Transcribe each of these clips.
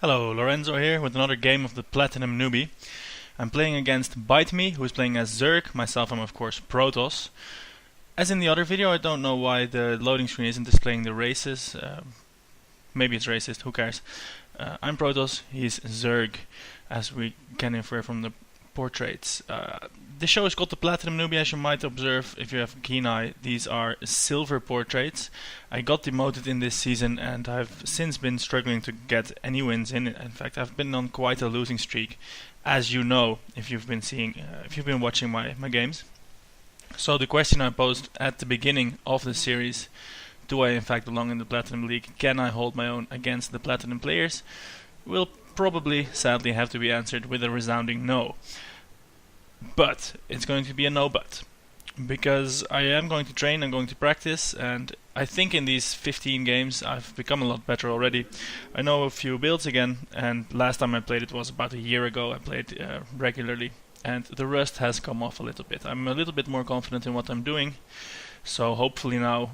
Hello, Lorenzo here with another game of the Platinum Newbie. I'm playing against Bite Me, who is playing as Zerg. Myself, I'm of course Protoss. As in the other video, I don't know why the loading screen isn't displaying the races. Maybe it's racist, who cares? I'm Protoss, he's Zerg, as we can infer from the portraits. This show is called the Platinum Newbie, as you might observe if you have a keen eye. These are silver portraits. I got demoted in this season and I've since been struggling to get any wins in. In fact, I've been on quite a losing streak, as you know if you've been watching my games. So the question I posed at the beginning of the series, do I in fact belong in the Platinum League? Can I hold my own against the Platinum players? Will probably, sadly, have to be answered with a resounding no. But it's going to be a no but. Because I am going to train, I'm going to practice, and I think in these 15 games I've become a lot better already. I know a few builds again, and last time I played it was about a year ago. I played regularly, and the rust has come off a little bit. I'm a little bit more confident in what I'm doing, so hopefully now,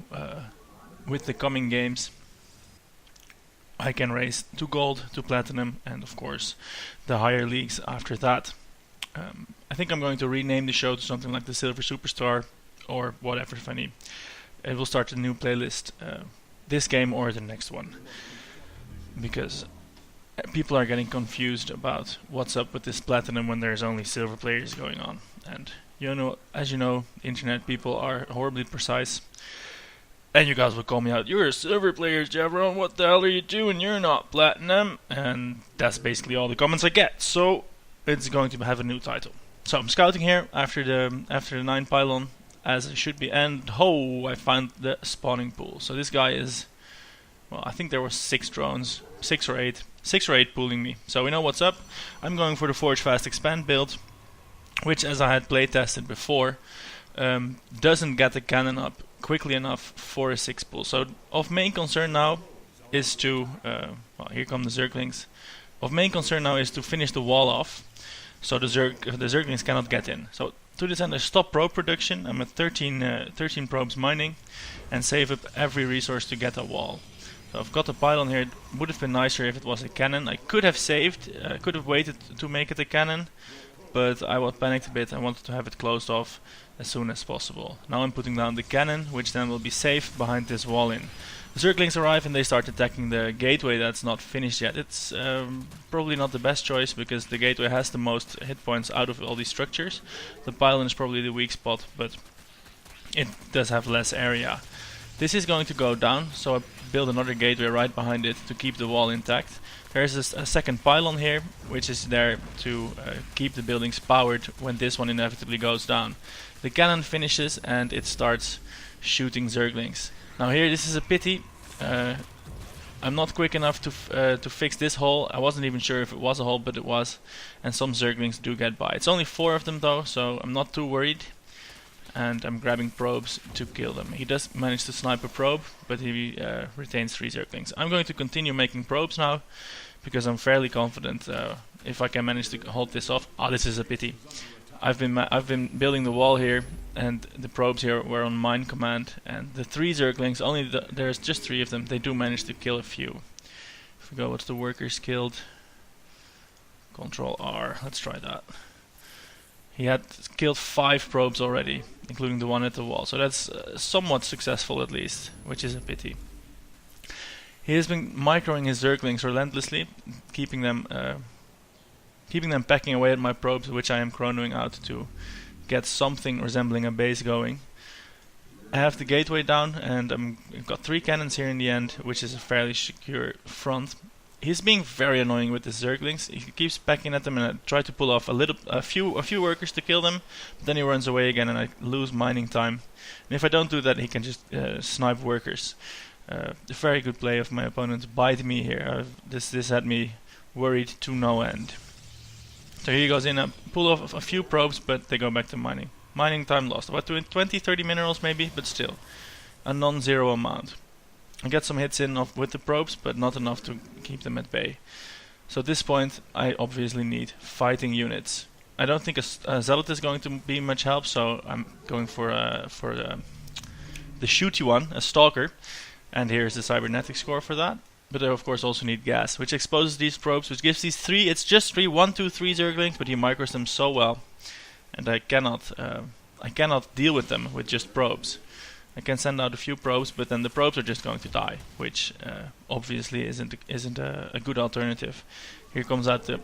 with the coming games, I can raise to gold, to platinum, and of course the higher leagues after that. I think I'm going to rename the show to something like the Silver Superstar or whatever funny. It will start a new playlist, this game or the next one, because people are getting confused about what's up with this platinum when there's only silver players going on. And you know, as you know, internet people are horribly precise. And you guys will call me out, you're a silver player, Javron, what the hell are you doing? You're not platinum. And that's basically all the comments I get. So it's going to have a new title. So I'm scouting here after the 9 pylon, as it should be, and I found the spawning pool. So this guy is, well, I think there were 6 drones, 6 or 8 pooling me. So we know what's up. I'm going for the Forge Fast Expand build, which, as I had play tested before, doesn't get the cannon up quickly enough for a 6 pool. So of main concern now is to, well, here come the Zerglings. Of main concern now is to finish the wall off, so the Zerglings cannot get in. So to this end I stop probe production. I'm at 13 probes mining, and save up every resource to get a wall. So I've got a pylon here. It would have been nicer if it was a cannon. I could have saved, could have waited to make it a cannon, but I was panicked a bit. I wanted to have it closed off as soon as possible. Now I'm putting down the cannon, which then will be safe behind this wall in. The Zerglings arrive and they start attacking the gateway that's not finished yet. It's probably not the best choice because the gateway has the most hit points out of all these structures. The pylon is probably the weak spot, but it does have less area. This is going to go down, so I build another gateway right behind it to keep the wall intact. There's a second pylon here, which is there to keep the buildings powered when this one inevitably goes down. The cannon finishes and it starts shooting Zerglings. Now here, this is a pity. I'm not quick enough to fix this hole. I wasn't even sure if it was a hole, but it was. And some Zerglings do get by. It's only 4 of them though, so I'm not too worried. And I'm grabbing probes to kill them. He does manage to snipe a probe, but he retains 3 Zerglings. I'm going to continue making probes now, because I'm fairly confident if I can manage to hold this off. Ah, this is a pity. I've been building the wall here, and the probes here were on mine command, and the 3 Zerglings, there's just 3 of them, they do manage to kill a few. I forgot what's the workers killed. Control R, let's try that. He had killed 5 probes already, including the one at the wall, so that's somewhat successful at least, which is a pity. He has been microing his Zerglings relentlessly, keeping them pecking away at my probes, which I am chronoing out to get something resembling a base going. I have the gateway down, and I've got 3 cannons here in the end, which is a fairly secure front. He's being very annoying with the Zerglings. He keeps pecking at them, and I try to pull off a few workers to kill them, but then he runs away again, and I lose mining time. And if I don't do that, he can just snipe workers. A very good play of my opponent. Bite Me here. This had me worried to no end. So he goes in and pull off a few probes, but they go back to mining. Mining time lost. About 20-30 minerals maybe, but still. A non-zero amount. I get some hits in with the probes, but not enough to keep them at bay. So at this point, I obviously need fighting units. I don't think a Zealot is going to be much help, so I'm going for the shooty one, a Stalker. And here's the cybernetic score for that. but they of course also need gas, which exposes these probes, which gives these three. It's just three 1, 2, 3 Zerglings, but he micros them so well, and I cannot deal with them with just probes. I can send out a few probes, but then the probes are just going to die, which obviously isn't a good alternative. Here comes out the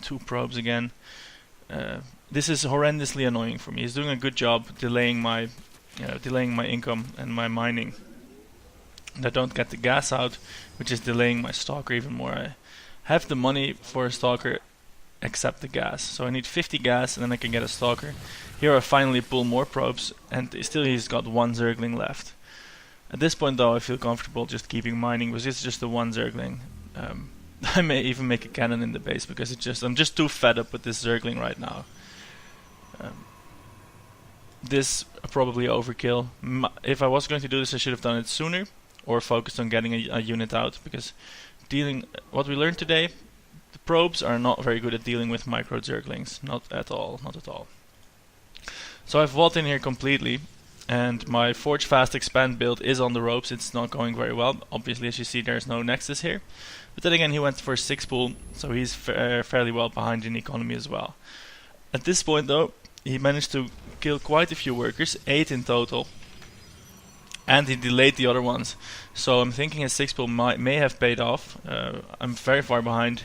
2 probes again. This is horrendously annoying for me. He's doing a good job delaying my income and my mining. And I don't get the gas out, which is delaying my stalker even more. I have the money for a stalker, except the gas. So I need 50 gas, and then I can get a stalker. Here I finally pull more probes, and still he's got 1 Zergling left. At this point, though, I feel comfortable just keeping mining, because it's just the 1 Zergling. I may even make a cannon in the base, because I'm just too fed up with this Zergling right now. This probably overkill. If I was going to do this, I should have done it sooner, or focused on getting a unit out, because what we learned today, the probes are not very good at dealing with micro Zerglings. Not at all. So I've vaulted in here completely, and my Forge Fast Expand build is on the ropes. It's not going very well. Obviously, as you see, there's no Nexus here. But then again, he went for 6 pool, so he's fairly well behind in economy as well. At this point, though, he managed to kill quite a few workers, 8 in total. And he delayed the other ones. So I'm thinking his 6 pull may have paid off. I'm very far behind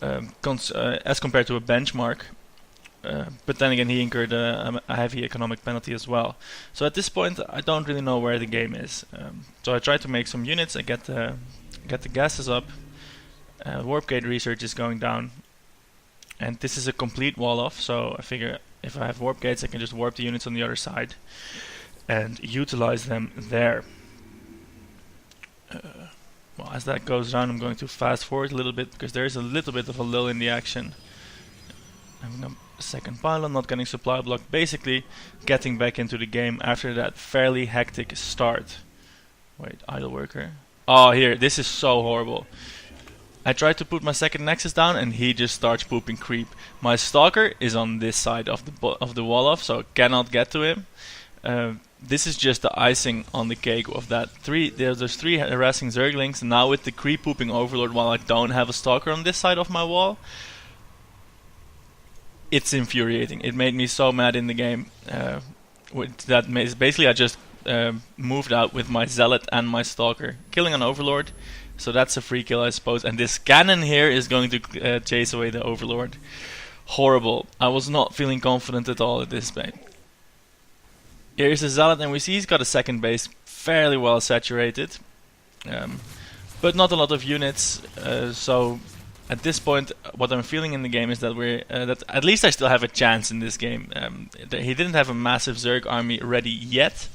as compared to a benchmark. But then again, he incurred a heavy economic penalty as well. So at this point, I don't really know where the game is. So I try to make some units. I get the gases up. Warp gate research is going down. And this is a complete wall off. So I figure if I have warp gates, I can just warp the units on the other side and utilize them there. Well, as that goes down, I'm going to fast forward a little bit, because there is a little bit of a lull in the action. Having a second pylon, not getting supply block, basically getting back into the game after that fairly hectic start. Wait, idle worker. Oh, here, this is so horrible. I tried to put my second nexus down, and he just starts pooping creep. My stalker is on this side of the wall off, so I cannot get to him. This is just the icing on the cake of that. There's 3 harassing Zerglings, and now with the creep pooping overlord while I don't have a stalker on this side of my wall, it's infuriating. It made me so mad in the game. Basically I just moved out with my zealot and my stalker, killing an overlord. So that's a free kill, I suppose. And this cannon here is going to chase away the overlord. Horrible. I was not feeling confident at all at this point. Here's the zealot, and we see he's got a second base fairly well saturated, but not a lot of units. So at this point, what I'm feeling in the game is that that at least I still have a chance in this game. He didn't have a massive Zerg army ready yet,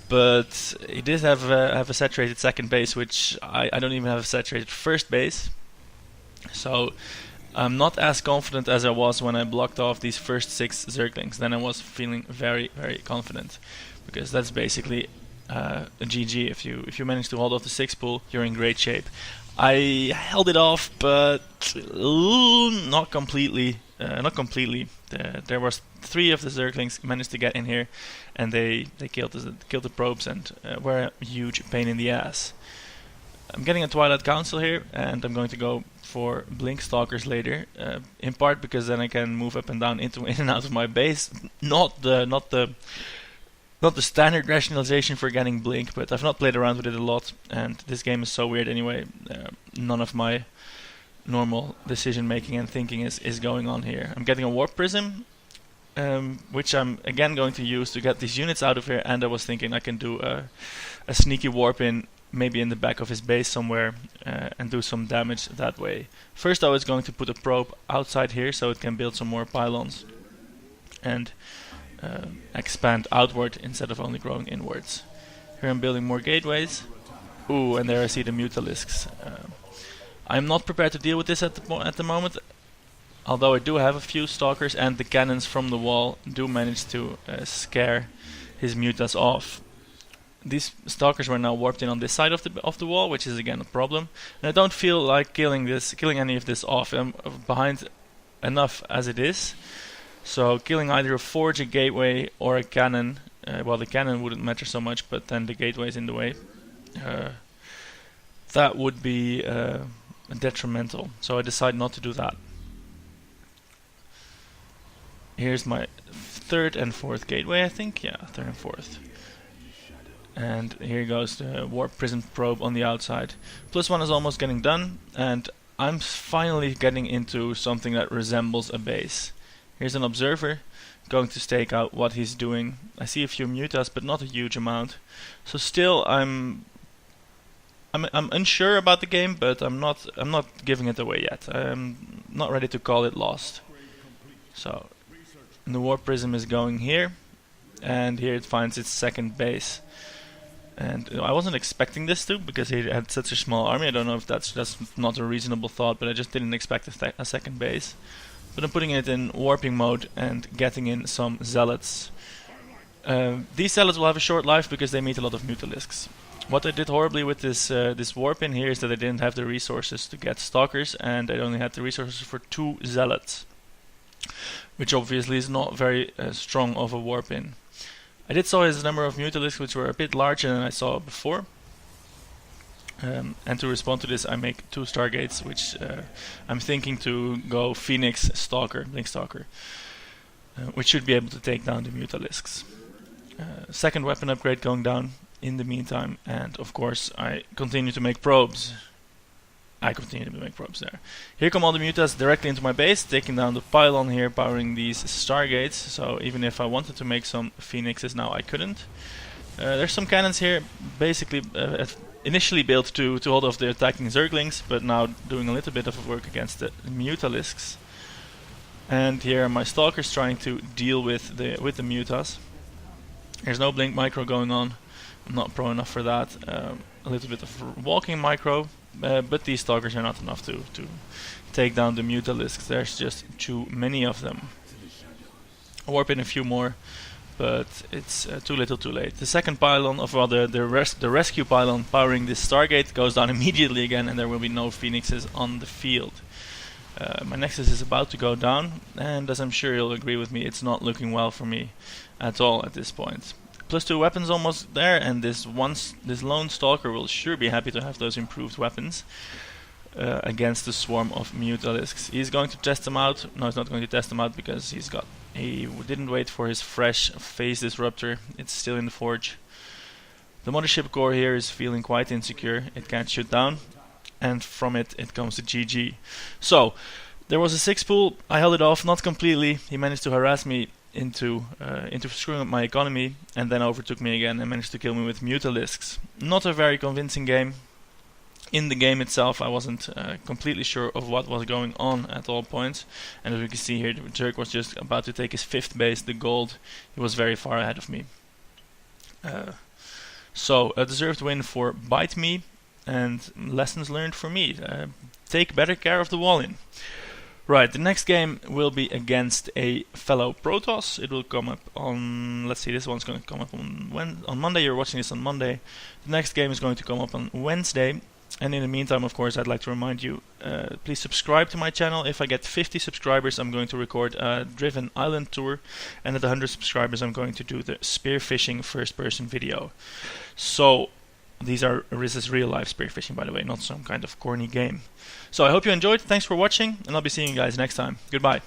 but he did have a saturated second base, which I don't even have a saturated first base. So I'm not as confident as I was when I blocked off these first 6 Zerglings. Then I was feeling very, very confident, because that's basically a GG. If you manage to hold off the 6 pool, you're in great shape. I held it off, but not completely. There was 3 of the Zerglings managed to get in here, and they killed the probes and were a huge pain in the ass. I'm getting a Twilight Council here, and I'm going to go for Blink Stalkers later, in part because then I can move up and down in and out of my base. Not the standard rationalization for getting Blink, but I've not played around with it a lot, and this game is so weird anyway. None of my normal decision making and thinking is going on here. I'm getting a Warp Prism, which I'm again going to use to get these units out of here, and I was thinking I can do a sneaky warp in, maybe in the back of his base somewhere, and do some damage that way. First I was going to put a probe outside here so it can build some more pylons and expand outward instead of only growing inwards. Here I'm building more gateways. Ooh, and there I see the Mutalisks. I'm not prepared to deal with this at the moment, although I do have a few stalkers, and the cannons from the wall do manage to scare his mutas off. These stalkers were now warped in on this side of the wall, which is again a problem. And I don't feel like killing any of this off. I'm behind enough as it is. So killing either a forge, a gateway, or a cannon. Well, the cannon wouldn't matter so much, but then the gateway is in the way. that would be detrimental, so I decided not to do that. Here's my third and fourth gateway, I think. Yeah, third and fourth. And here goes the warp prism probe on the outside. +1 is almost getting done, and I'm finally getting into something that resembles a base. Here's an observer going to stake out what he's doing. I see a few mutas, but not a huge amount. So still, I'm unsure about the game, but I'm not giving it away yet. I'm not ready to call it lost. So the warp prism is going here, and here it finds its second base. And I wasn't expecting this to, because he had such a small army. I don't know if that's not a reasonable thought, but I just didn't expect a second base. But I'm putting it in warping mode and getting in some zealots. These zealots will have a short life because they meet a lot of mutalisks. What I did horribly with this warp in here is that I didn't have the resources to get stalkers, and I only had the resources for 2 zealots, which obviously is not very strong of a warp in. I did saw his number of mutalisks, which were a bit larger than I saw before. And to respond to this, I make 2 Stargates, which I'm thinking to go Phoenix Stalker, Blink Stalker, which should be able to take down the mutalisks. Second weapon upgrade going down in the meantime, and of course I continue to make probes. There. Here come all the mutas directly into my base, taking down the pylon here, powering these Stargates. So even if I wanted to make some Phoenixes now, I couldn't. There's some cannons here, basically initially built to hold off the attacking Zerglings, but now doing a little bit of work against the mutalisks. And here are my stalkers trying to deal with the mutas. There's no blink micro going on. I'm not pro enough for that. A little bit of walking micro. But these stalkers are not enough to take down the mutalisks. There's just too many of them. I'll warp in a few more, but it's too little too late. The second pylon, of rather the rescue pylon powering this Stargate, goes down immediately again, and there will be no Phoenixes on the field. My Nexus is about to go down, and as I'm sure you'll agree with me, it's not looking well for me at all at this point. +2 weapons almost there, and this lone stalker will sure be happy to have those improved weapons against the swarm of mutalisks. He's going to test them out. No, he's not going to test them out because he didn't wait for his fresh phase disruptor. It's still in the forge. The mothership core here is feeling quite insecure. It can't shoot down, and from it comes the GG. So there was a 6 pool. I held it off, not completely. He managed to harass me into screwing up my economy, and then overtook me again and managed to kill me with mutalisks. Not a very convincing game. In the game itself, I wasn't completely sure of what was going on at all points, and as we can see here, the Jerk was just about to take his 5th base, the gold. He was very far ahead of me. So a deserved win for Bite Me, and lessons learned for me. Take better care of the wall-in. Right, the next game will be against a fellow Protoss. It will come up on, let's see, this one's going to come up on Monday. You're watching this on Monday. The next game is going to come up on Wednesday. And in the meantime, of course, I'd like to remind you, please subscribe to my channel. If I get 50 subscribers, I'm going to record a Driven Island tour. And at 100 subscribers, I'm going to do the spearfishing first-person video. So this is real-life spearfishing, by the way, not some kind of corny game. So I hope you enjoyed. Thanks for watching, and I'll be seeing you guys next time. Goodbye.